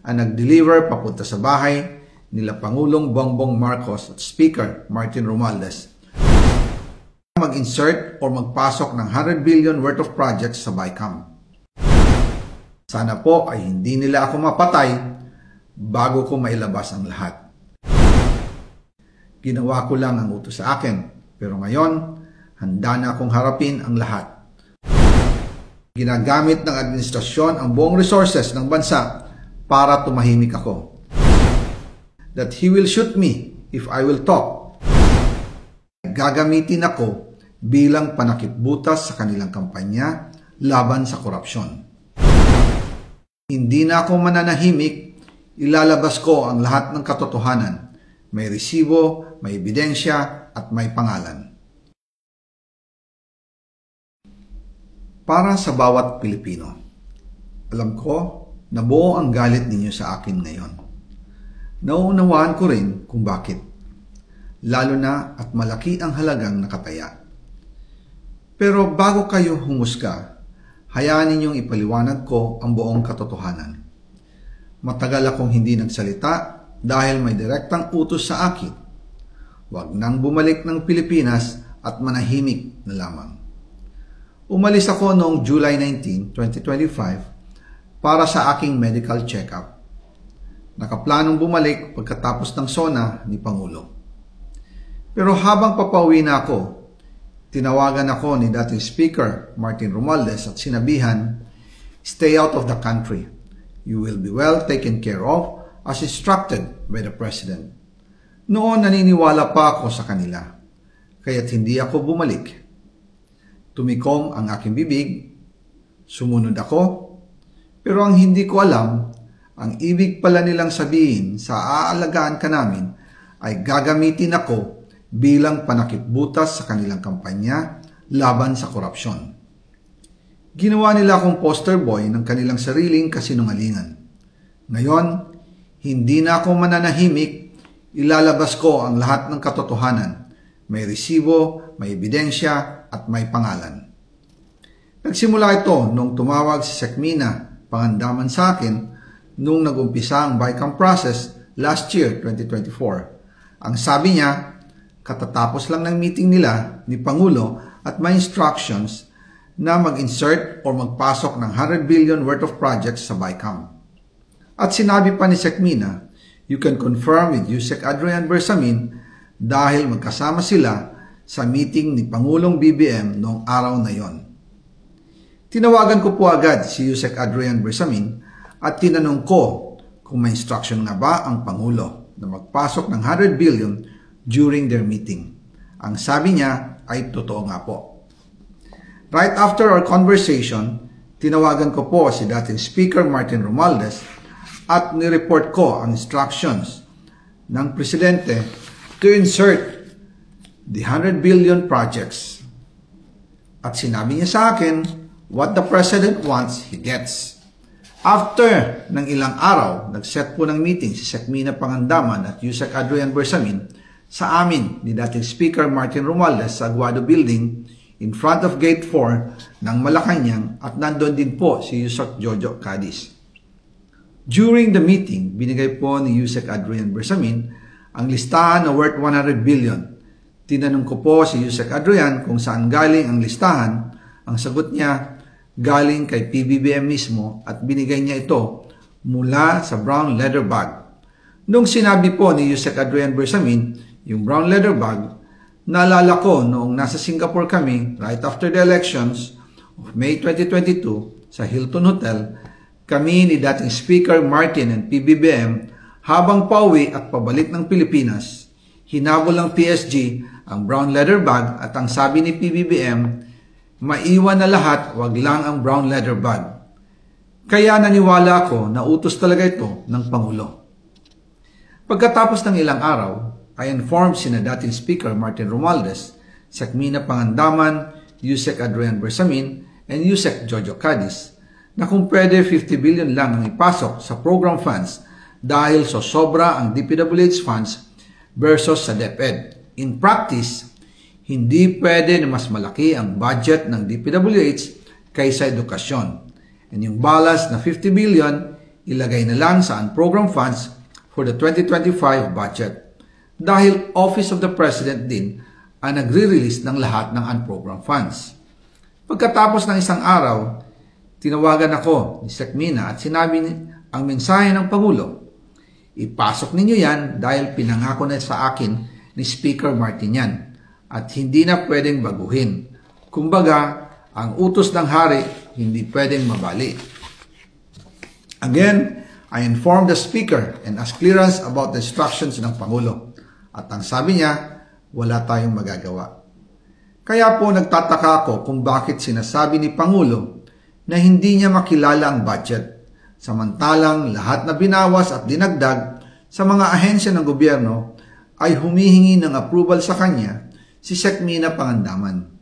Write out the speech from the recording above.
ang nag-deliver papunta sa bahay nila Pangulong Bongbong Marcos at Speaker Martin Romualdez mag-insert o magpasok ng 100 billion worth of projects sa BICAM. Sana po ay hindi nila ako mapatay bago ko mailabas ang lahat. Ginawa ko lang ang utos sa akin, pero ngayon, handa na akong harapin ang lahat. Ginagamit ng administrasyon ang buong resources ng bansa para tumahimik ako. That he will shoot me if I will talk. Gagamitin ako bilang panakipbutas sa kanilang kampanya laban sa korupsyon. Hindi na ako mananahimik, ilalabas ko ang lahat ng katotohanan. May resibo, may ebidensya, at may pangalan. Para sa bawat Pilipino, alam ko na buo ang galit ninyo sa akin ngayon. Nauunawaan ko rin kung bakit. Lalo na at malaki ang halagang nakataya. Pero bago kayo humusga, hayaan ninyong ipaliwanag ko ang buong katotohanan. Matagal akong hindi nagsalita dahil may direktang utos sa akin. Huwag nang bumalik ng Pilipinas at manahimik na lamang. Umalis ako noong July 19, 2025 para sa aking medical check-up. Nakaplanong bumalik pagkatapos ng SONA ni Pangulo. Pero habang papauwi na ako, tinawagan ako ni dating Speaker Martin Romualdez at sinabihan, "Stay out of the country. You will be well taken care of as instructed by the President." Noon naniniwala pa ako sa kanila, kaya't hindi ako bumalik. Tumikom ang aking bibig, sumunod ako, pero ang hindi ko alam, ang ibig pala nilang sabihin sa aalagaan ka namin ay gagamitin ako bilang panakipbutas sa kanilang kampanya laban sa korupsyon. Ginawa nila akong poster boy ng kanilang sariling kasinungalingan. Ngayon, hindi na ako mananahimik, ilalabas ko ang lahat ng katotohanan. May resibo, may ebidensya, at may pangalan. Nagsimula ito nung tumawag si Sekmina Pangandaman sa akin nung nag-umpisa ang BICAM process last year, 2024. Ang sabi niya, katatapos lang ng meeting nila ni Pangulo at may instructions na mag-insert o magpasok ng 100 billion worth of projects sa BICAM. At sinabi pa ni Sekmina, you can confirm with Yusek Adrian Bersamin dahil magkasama sila sa meeting ni Pangulong BBM noong araw na yon. Tinawagan ko po agad si Yusek Adrian Bersamin at tinanong ko kung may instruction nga ba ang Pangulo na magpasok ng 100 billion during their meeting. Ang sabi niya ay totoo nga po. Right after our conversation, tinawagan ko po si dating Speaker Martin Romualdez at nireport ko ang instructions ng Presidente to insert the 100 billion projects. At sinabi niya sa akin, what the President wants, he gets. After ng ilang araw, nag-set po ng meeting si Sekmina Pangandaman at Yusek Adrian Bersamin sa amin ni dating Speaker Martin Romualdez sa Aguado Building in front of Gate 4 ng Malacanang at nandun din po si Yusek Jojo Cadiz. During the meeting, binigay po ni Yusek Adrian Bersamin ang listahan na worth 100 billion. Tinanong ko po si Yusek Adrian kung saan galing ang listahan. Ang sagot niya, galing kay PBBM mismo at binigay niya ito mula sa brown leather bag. Nung sinabi po ni Yusek Adrian Bersamin, yung brown leather bag, naalala ko noong nasa Singapore kami right after the elections of May 2022 sa Hilton Hotel, kami ni dating Speaker Martin and PBBM habang pauwi at pabalik ng Pilipinas, hinabol ng PSG ang brown leather bag at ang sabi ni PBBM, maiwan na lahat, wag lang ang brown leather bag. Kaya naniwala ako na utos talaga ito ng Pangulo. Pagkatapos ng ilang araw, I informed sina dating Speaker Martin Romualdez, Sekmina Pangandaman, Yusek Adrian Bersamin, and Yusek Jojo Cadiz na kung pwede 50 billion lang ang ipasok sa program funds dahil so sobra ang DPWH funds versus sa DepEd. In practice, hindi pwede na mas malaki ang budget ng DPWH kaysa edukasyon. And yung balance na 50 billion, ilagay na lang sa unprogrammed funds for the 2025 budget dahil Office of the President din ang nagre-release ng lahat ng unprogrammed funds. Pagkatapos ng isang araw, tinawagan ako ni Sec Mina at sinabi ang mensahe ng Pangulo. Ipasok ninyo yan dahil pinangako na sa akin ni Speaker Martinian at hindi na pwedeng baguhin. Kumbaga, ang utos ng hari hindi pwedeng mabali. Again, I informed the Speaker and asked clearance about the instructions ng Pangulo. At ang sabi niya, wala tayong magagawa. Kaya po nagtataka ako kung bakit sinasabi ni Pangulo na hindi niya makilala ang budget, samantalang lahat na binawas at dinagdag sa mga ahensya ng gobyerno ay humihingi ng approval sa kanya si Sec Mina Pangandaman.